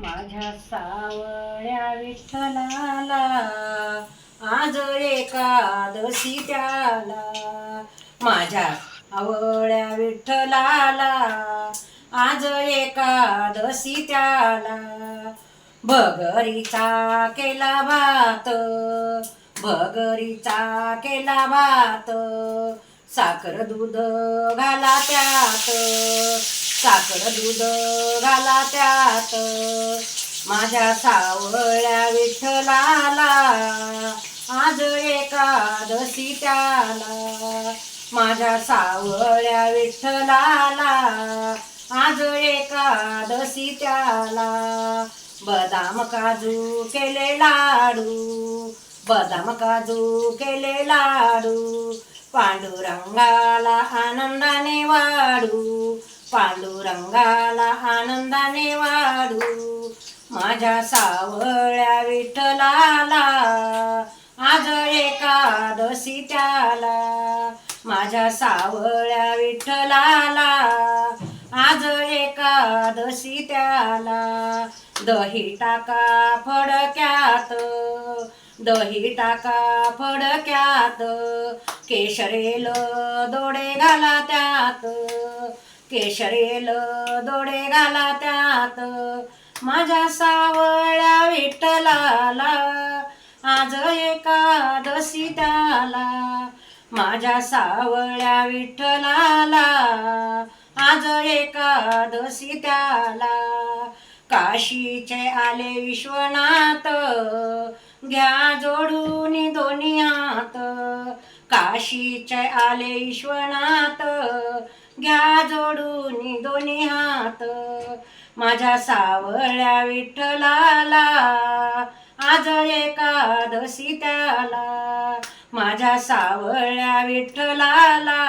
माझ्या सावळ्या विठ्ठलाला आज एकादशी त्याला, माझ्या सावळ्या विठ्ठलाला आज एकादशी त्याला. भगरीचा केला भात, भगरीचा केला भात, साखर दूध घाला त्यात, साखर दूध घाला त्यात. माझ्या सावळ्या विठ्ठलाला आज एकादशी त्याला, माझ्या सावळ्या विठ्ठलाला आज एकादशी त्याला. बदाम काजू केले लाडू, बदाम काजू केले लाडू, पांडुरंगाला आनंदाने वाढू, पांडुरंगाला आनंदाने वाढू. माझ्या सावळ्या विठ्ठलाला आज एकादशी त्याला, माझ्या सावळ्या विठ्ठलाला आज एकादशी त्याला. दही टाका फडक्यात, दही टाका फडक्यात, केशरेल दोडे घाला त्यात, केशरेल दोडे घाला त्यात. माझ्या सावळ्या विठ्ठलाला आज एकादशी त्याला, माझ्या सावळ्या विठ्ठलाला आज एकादशी त्याला. काशीचे आले विश्वनाथ, घ्या जोडून दोन्ही हात, काशीचे आले विश्वनाथ, घ्या जोडून दोन्ही हात. माझ्या सावळ्या विठ्ठलाला आज एकादशी त्याला, माझ्या सावळ्या विठ्ठलाला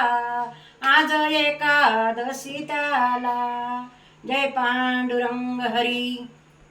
आज एकादशी त्याला. जय पांडुरंग हरी.